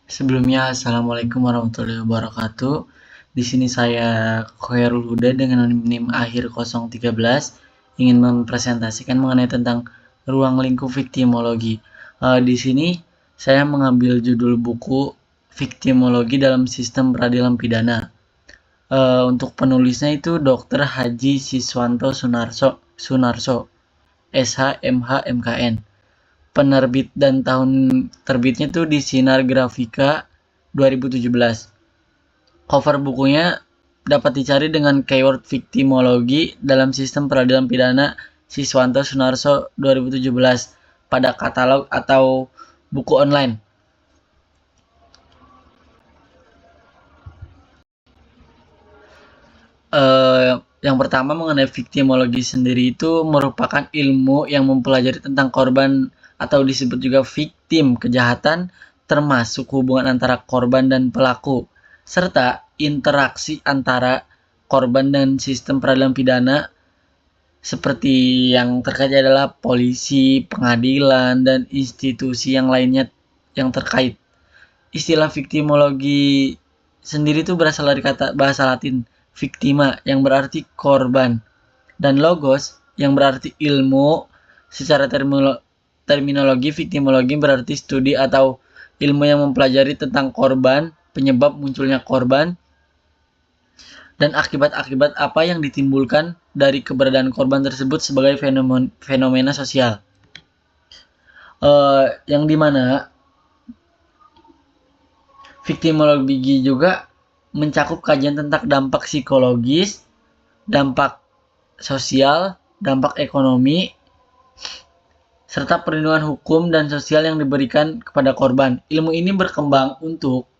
Sebelumnya, Assalamualaikum warahmatullahi wabarakatuh. Di sini saya Khairul Huda dengan NIM akhir 013 ingin mempresentasikan mengenai tentang ruang lingkup viktimologi. Di sini saya mengambil judul buku Viktimologi dalam Sistem Peradilan Pidana. Untuk penulisnya itu Dr. Haji Siswanto Sunarso, SH MH MKN. Penerbit dan tahun terbitnya tuh di Sinar Grafika 2017. Cover bukunya dapat dicari dengan keyword viktimologi dalam sistem peradilan pidana Siswanto Sunarso 2017 pada katalog atau buku online. Eh, yang pertama mengenai viktimologi sendiri itu merupakan ilmu yang mempelajari tentang korban atau disebut juga victim kejahatan, termasuk hubungan antara korban dan pelaku, serta interaksi antara korban dan sistem peradilan pidana seperti yang terkait adalah polisi, pengadilan, dan institusi yang lainnya yang terkait. Istilah viktimologi sendiri itu berasal dari kata bahasa Latin victima yang berarti korban dan logos yang berarti ilmu. Secara terminologi viktimologi berarti studi atau ilmu yang mempelajari tentang korban, penyebab munculnya korban, dan akibat-akibat apa yang ditimbulkan dari keberadaan korban tersebut sebagai fenomena sosial. Yang dimana viktimologi juga mencakup kajian tentang dampak psikologis, dampak sosial, dampak ekonomi, serta perlindungan hukum dan sosial yang diberikan kepada korban. Ilmu ini berkembang untuk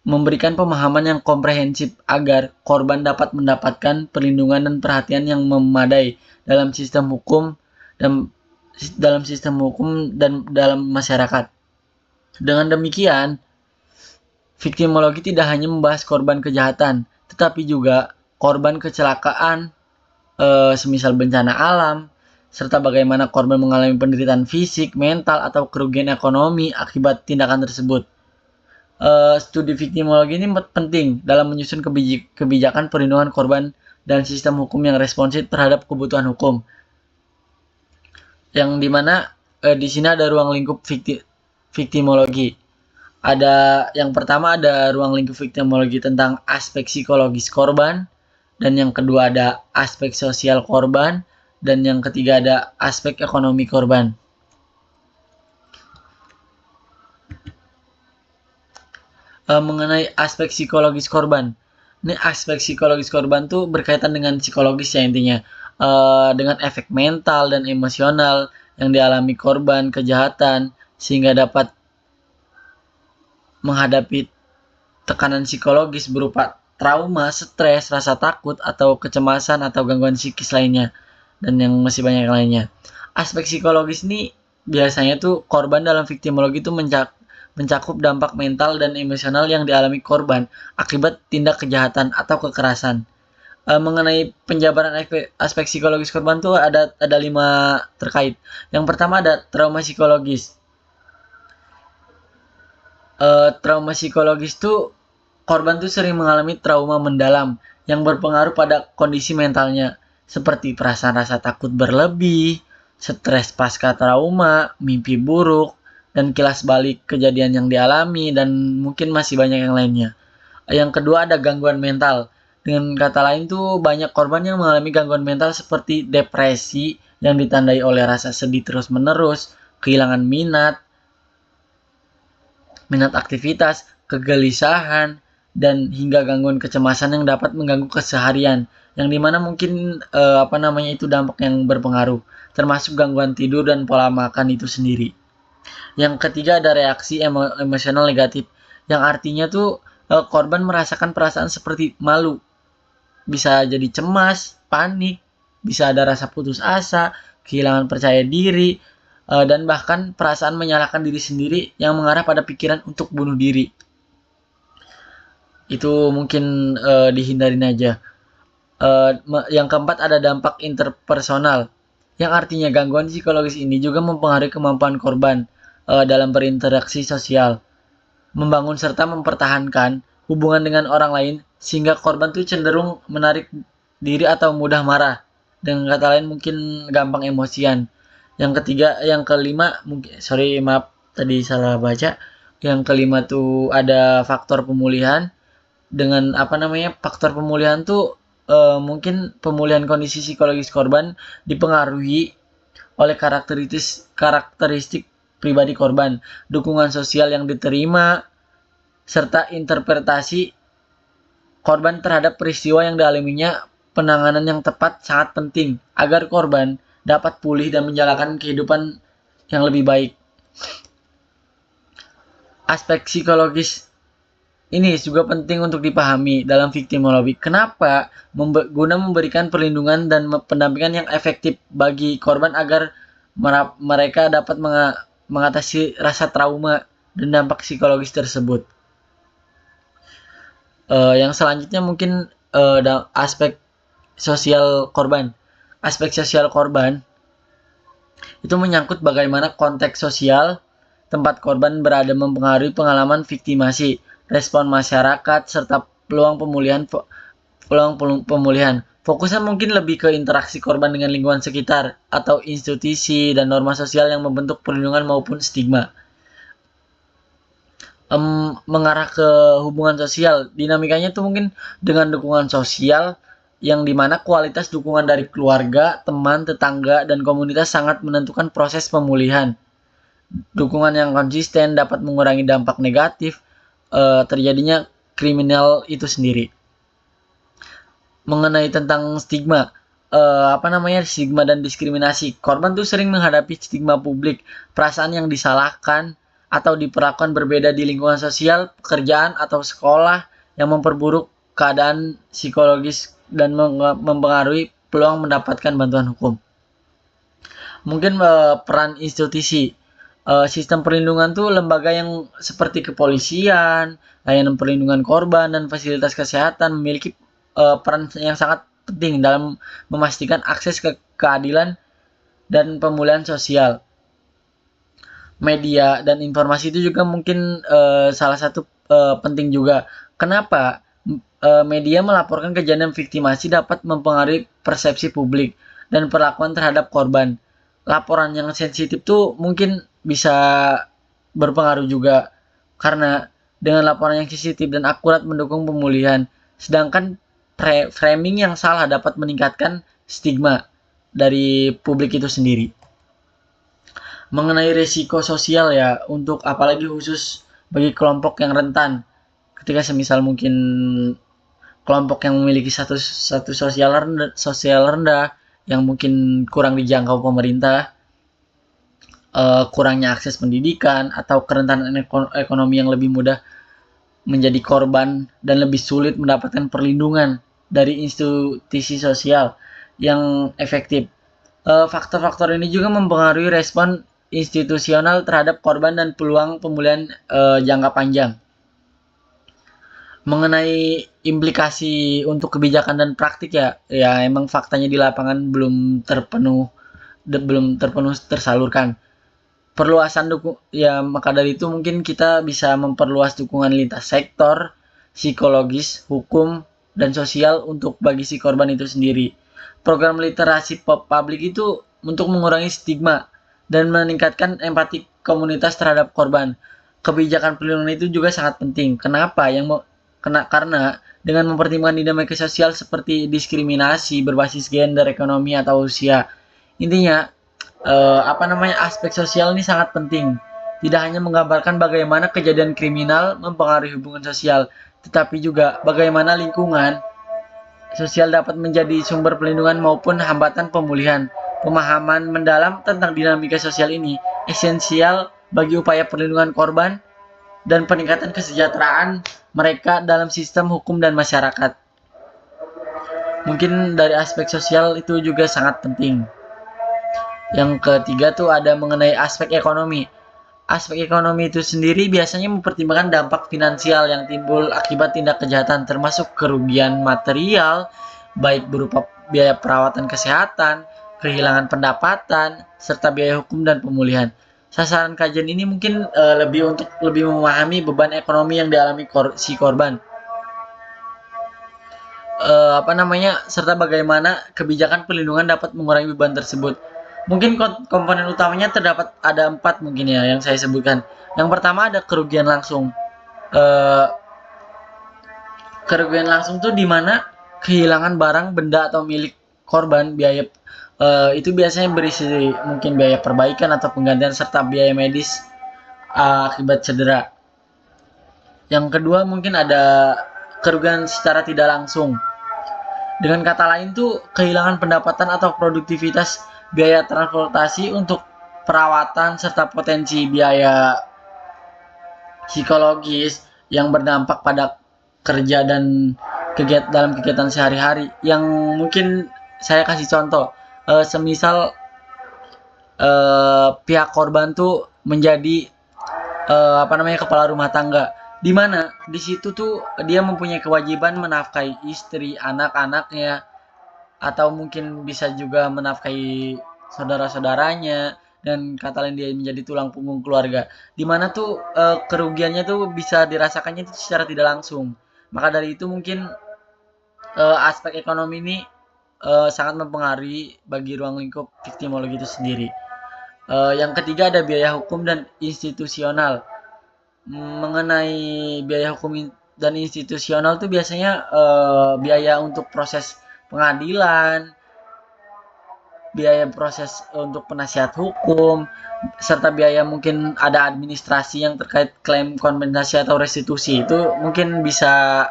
memberikan pemahaman yang komprehensif agar korban dapat mendapatkan perlindungan dan perhatian yang memadai dalam sistem hukum dan dalam masyarakat. Dengan demikian, viktimologi tidak hanya membahas korban kejahatan, tetapi juga korban kecelakaan, semisal bencana alam, serta bagaimana korban mengalami penderitaan fisik, mental, atau kerugian ekonomi akibat tindakan tersebut. Studi viktimologi ini penting dalam menyusun kebijakan perlindungan korban dan sistem hukum yang responsif terhadap kebutuhan hukum. Yang dimana di sini ada ruang lingkup viktimologi. Ada yang pertama ada ruang lingkup viktimologi tentang aspek psikologis korban, dan yang kedua ada aspek sosial korban, dan yang ketiga ada aspek ekonomi korban. Mengenai aspek psikologis korban. Ini aspek psikologis korban tuh berkaitan dengan psikologis ya intinya. Dengan efek mental dan emosional yang dialami korban kejahatan sehingga dapat menghadapi tekanan psikologis berupa trauma, stres, rasa takut, atau kecemasan atau gangguan psikis lainnya, dan yang masih banyak lainnya. Aspek psikologis ini biasanya tuh korban dalam viktimologi itu mencakup dampak mental dan emosional yang dialami korban akibat tindak kejahatan atau kekerasan. Mengenai penjabaran aspek psikologis korban tuh ada 5 terkait. Yang pertama ada trauma psikologis. Trauma psikologis tuh korban tuh sering mengalami trauma mendalam yang berpengaruh pada kondisi mentalnya, seperti perasaan rasa takut berlebih, stres pasca trauma, mimpi buruk, dan kilas balik kejadian yang dialami, dan mungkin masih banyak yang lainnya. Yang kedua ada gangguan mental. Dengan kata lain tuh banyak korban yang mengalami gangguan mental seperti depresi yang ditandai oleh rasa sedih terus-menerus, kehilangan minat aktivitas, kegelisahan, dan hingga gangguan kecemasan yang dapat mengganggu keseharian, yang dimana mungkin itu dampak yang berpengaruh, termasuk gangguan tidur dan pola makan itu sendiri. Yang ketiga ada reaksi emosional negatif, yang artinya tuh korban merasakan perasaan seperti malu, bisa jadi cemas, panik, bisa ada rasa putus asa, kehilangan percaya diri, dan bahkan perasaan menyalahkan diri sendiri yang mengarah pada pikiran untuk bunuh diri. Itu mungkin dihindarin aja. Yang keempat ada dampak interpersonal, yang artinya gangguan psikologis ini juga mempengaruhi kemampuan korban dalam berinteraksi sosial. membangun serta mempertahankan hubungan dengan orang lain sehingga korban tuh cenderung menarik diri atau mudah marah. Dengan kata lain mungkin gampang emosian. Yang kelima mungkin maaf tadi salah baca. Yang kelima tuh ada faktor pemulihan. Dengan faktor pemulihan tuh mungkin pemulihan kondisi psikologis korban dipengaruhi oleh karakteristik pribadi korban, dukungan sosial yang diterima, serta interpretasi korban terhadap peristiwa yang dialaminya. Penanganan yang tepat sangat penting agar korban dapat pulih dan menjalankan kehidupan yang lebih baik. Aspek psikologis ini juga penting untuk dipahami dalam victimologi. Kenapa? Guna memberikan perlindungan dan pendampingan yang efektif bagi korban agar mereka dapat mengatasi rasa trauma dan dampak psikologis tersebut. Yang selanjutnya mungkin aspek sosial korban. Aspek sosial korban itu menyangkut bagaimana konteks sosial tempat korban berada mempengaruhi pengalaman viktimasi, respon masyarakat, serta peluang pemulihan. Fokusnya mungkin lebih ke interaksi korban dengan lingkungan sekitar atau institusi dan norma sosial yang membentuk perlindungan maupun stigma. Mengarah ke hubungan sosial, dinamikanya tuh mungkin dengan dukungan sosial yang dimana kualitas dukungan dari keluarga, teman, tetangga, dan komunitas sangat menentukan proses pemulihan. Dukungan yang konsisten dapat mengurangi dampak negatif terjadinya kriminal itu sendiri. Mengenai tentang stigma, stigma dan diskriminasi. Korban tuh sering menghadapi stigma publik, perasaan yang disalahkan atau diperlakukan berbeda di lingkungan sosial, pekerjaan, atau sekolah yang memperburuk keadaan psikologis dan mempengaruhi peluang mendapatkan bantuan hukum. Mungkin peran institusi. Sistem perlindungan tuh lembaga yang seperti kepolisian, layanan perlindungan korban, dan fasilitas kesehatan memiliki peran yang sangat penting dalam memastikan akses ke keadilan dan pemulihan sosial. Media dan informasi itu juga mungkin salah satu penting juga. Kenapa? Media melaporkan kejadian viktimasi dapat mempengaruhi persepsi publik dan perlakuan terhadap korban. Laporan yang sensitif tuh mungkin bisa berpengaruh juga karena dengan laporan yang sensitif dan akurat mendukung pemulihan. Sedangkan framing yang salah dapat meningkatkan stigma dari publik itu sendiri. Mengenai risiko sosial ya, untuk apalagi khusus bagi kelompok yang rentan. Ketika semisal mungkin kelompok yang memiliki status sosial rendah yang mungkin kurang dijangkau pemerintah, kurangnya akses pendidikan atau kerentanan ekonomi yang lebih mudah menjadi korban dan lebih sulit mendapatkan perlindungan dari institusi sosial yang efektif. Faktor-faktor ini juga mempengaruhi respon institusional terhadap korban dan peluang pemulihan jangka panjang. Mengenai implikasi untuk kebijakan dan praktik ya emang faktanya di lapangan belum terpenuh tersalurkan. Perluasan maka dari itu mungkin kita bisa memperluas dukungan lintas sektor, psikologis, hukum, dan sosial untuk bagi si korban itu sendiri. Program literasi publik itu untuk mengurangi stigma dan meningkatkan empati komunitas terhadap korban. Kebijakan perlindungan itu juga sangat penting. Kenapa? Karena dengan mempertimbangkan dinamika sosial seperti diskriminasi berbasis gender, ekonomi, atau usia. Intinya, aspek sosial ini sangat penting. Tidak hanya menggambarkan bagaimana kejadian kriminal mempengaruhi hubungan sosial, tetapi juga bagaimana lingkungan sosial dapat menjadi sumber perlindungan maupun hambatan pemulihan. Pemahaman mendalam tentang dinamika sosial ini esensial bagi upaya perlindungan korban dan peningkatan kesejahteraan mereka dalam sistem hukum dan masyarakat. Mungkin dari aspek sosial itu juga sangat penting. Yang ketiga tuh ada mengenai aspek ekonomi. Aspek ekonomi itu sendiri biasanya mempertimbangkan dampak finansial yang timbul akibat tindak kejahatan, termasuk kerugian material, baik berupa biaya perawatan kesehatan, kehilangan pendapatan, serta biaya hukum dan pemulihan. Sasaran kajian ini mungkin lebih untuk lebih memahami beban ekonomi yang dialami si korban, serta bagaimana kebijakan perlindungan dapat mengurangi beban tersebut. Mungkin komponen utamanya terdapat ada 4 mungkin ya yang saya sebutkan. Yang pertama ada kerugian langsung. Eh, Kerugian langsung tuh di mana kehilangan barang, benda atau milik korban, biaya itu biasanya berisi mungkin biaya perbaikan atau penggantian serta biaya medis akibat cedera. Yang kedua mungkin ada kerugian secara tidak langsung. Dengan kata lain tuh kehilangan pendapatan atau produktivitas, biaya transportasi untuk perawatan serta potensi biaya psikologis yang berdampak pada kerja dan dalam kegiatan sehari-hari. Yang mungkin saya kasih contoh, semisal pihak korban tuh menjadi kepala rumah tangga, di mana di situ tuh dia mempunyai kewajiban menafkahi istri, anak-anaknya, atau mungkin bisa juga menafkahi saudara-saudaranya, dan kata lain dia menjadi tulang punggung keluarga, di mana tuh kerugiannya tuh bisa dirasakannya itu secara tidak langsung. Maka dari itu mungkin aspek ekonomi ini sangat mempengaruhi bagi ruang lingkup victimologi itu sendiri. Yang ketiga ada biaya hukum dan institusional. Mengenai biaya hukum dan institusional tuh biasanya biaya untuk proses pengadilan, biaya proses untuk penasihat hukum, serta biaya mungkin ada administrasi yang terkait klaim kompensasi atau restitusi. Itu mungkin bisa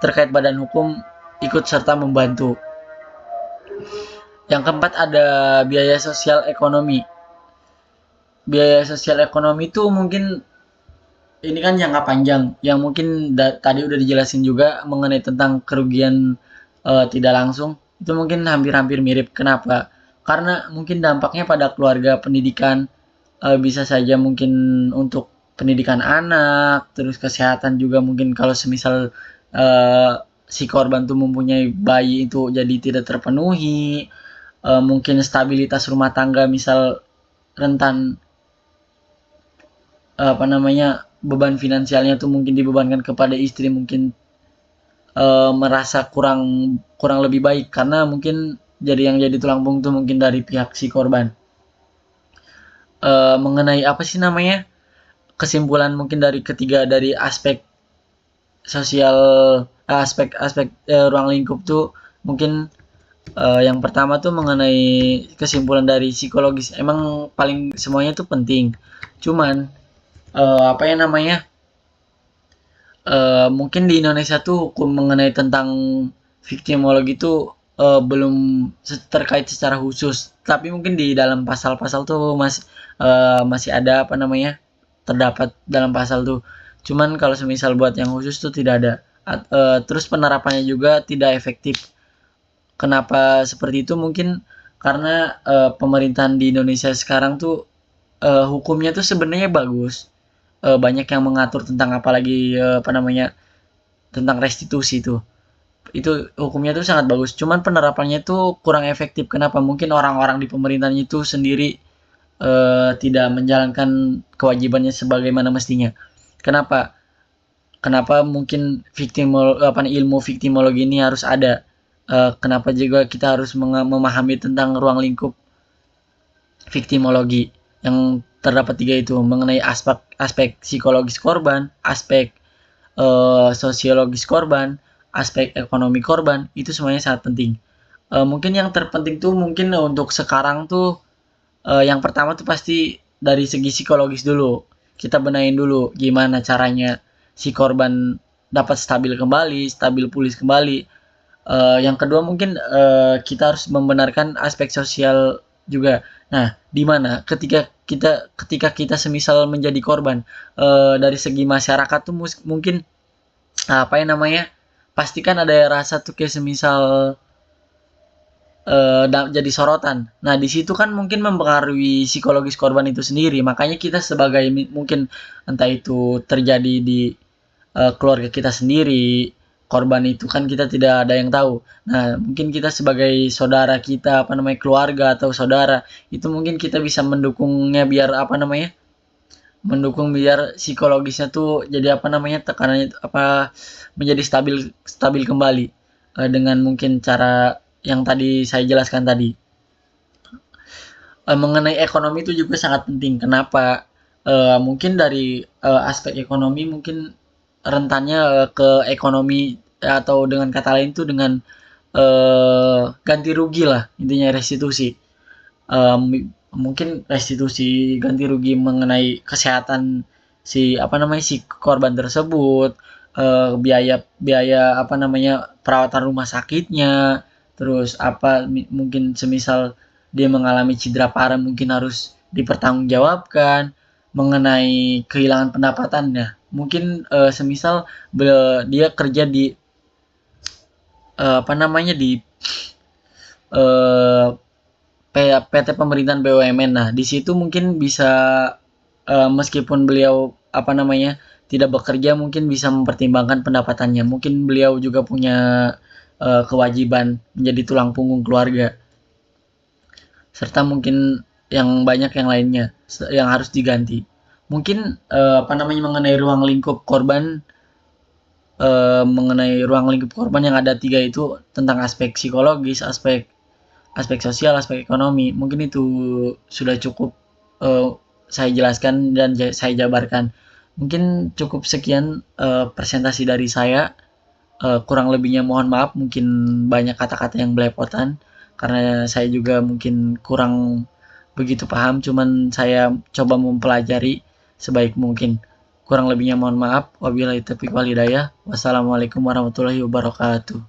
terkait badan hukum ikut serta membantu. Yang keempat ada biaya sosial ekonomi. Biaya sosial ekonomi itu mungkin ini kan jangka panjang yang mungkin tadi udah dijelasin juga mengenai tentang kerugian tidak langsung. Itu mungkin hampir-hampir mirip. Kenapa? Karena mungkin dampaknya pada keluarga, pendidikan, bisa saja mungkin untuk pendidikan anak, terus kesehatan juga mungkin kalau semisal si korban tuh mempunyai bayi itu jadi tidak terpenuhi, mungkin stabilitas rumah tangga misal rentan beban finansialnya tuh mungkin dibebankan kepada istri, mungkin merasa kurang kurang lebih baik karena mungkin jadi yang jadi tulang punggung tuh mungkin dari pihak si korban. Mengenai kesimpulan mungkin dari ketiga dari aspek sosial, aspek ruang lingkup tuh mungkin yang pertama tuh mengenai kesimpulan dari psikologis, emang paling semuanya tuh penting, cuman mungkin di Indonesia tuh hukum mengenai tentang victimologi itu belum terkait secara khusus, tapi mungkin di dalam pasal-pasal tuh masih ada terdapat dalam pasal tuh. Cuman kalau semisal buat yang khusus tuh tidak ada. Terus penerapannya juga tidak efektif. Kenapa seperti itu? Mungkin karena pemerintahan di Indonesia sekarang tuh hukumnya tuh sebenarnya bagus. Banyak yang mengatur tentang apalagi tentang restitusi tuh. Itu hukumnya tuh sangat bagus. Cuman penerapannya tuh kurang efektif. Kenapa? Mungkin orang-orang di pemerintahan itu sendiri tidak menjalankan kewajibannya sebagaimana mestinya. Kenapa? Kenapa mungkin ilmu victimologi ini harus ada? Kenapa juga kita harus memahami tentang ruang lingkup victimologi yang terdapat 3 itu, mengenai aspek psikologis korban, aspek sosiologis korban, aspek ekonomi korban, itu semuanya sangat penting. Mungkin yang terpenting tuh mungkin untuk sekarang tuh yang pertama tuh pasti dari segi psikologis dulu. Kita benahin dulu gimana caranya si korban dapat stabil pulih kembali. Yang kedua mungkin kita harus membenarkan aspek sosial juga. Nah, di mana ketika kita semisal menjadi korban, dari segi masyarakat tuh mungkin pastikan ada rasa tuh kayak semisal jadi sorotan. Nah, di situ kan mungkin mempengaruhi psikologis korban itu sendiri. Makanya kita sebagai mungkin entah itu terjadi di keluarga kita sendiri, korban itu kan kita tidak ada yang tahu. Nah, mungkin kita sebagai saudara kita, keluarga atau saudara, itu mungkin kita bisa mendukungnya biar mendukung biar psikologisnya tuh jadi tekanannya menjadi stabil stabil kembali, dengan mungkin cara yang tadi saya jelaskan tadi. Mengenai ekonomi itu juga sangat penting. Kenapa? Mungkin dari aspek ekonomi mungkin rentannya ke ekonomi, atau dengan kata lain tuh dengan ganti rugi lah, intinya restitusi. Mungkin restitusi ganti rugi mengenai kesehatan si korban tersebut, biaya biaya perawatan rumah sakitnya, terus mungkin semisal dia mengalami cedera parah mungkin harus dipertanggungjawabkan mengenai kehilangan pendapatannya. Mungkin semisal dia kerja di di eh, PT pemerintahan BUMN. Nah, di situ mungkin bisa, meskipun beliau tidak bekerja, mungkin bisa mempertimbangkan pendapatannya. Mungkin beliau juga punya kewajiban menjadi tulang punggung keluarga, serta mungkin yang banyak yang lainnya yang harus diganti. Mungkin mengenai ruang lingkup korban, yang ada 3 itu tentang aspek psikologis, aspek sosial, aspek ekonomi. Mungkin itu sudah cukup saya jelaskan dan saya jabarkan. Mungkin cukup sekian presentasi dari saya. Kurang lebihnya mohon maaf, mungkin banyak kata-kata yang belepotan karena saya juga mungkin kurang begitu paham, cuman saya coba mempelajari sebaik mungkin. Kurang lebihnya mohon maaf. Wabillahi taufiq wal hidayah. Wassalamualaikum warahmatullahi wabarakatuh.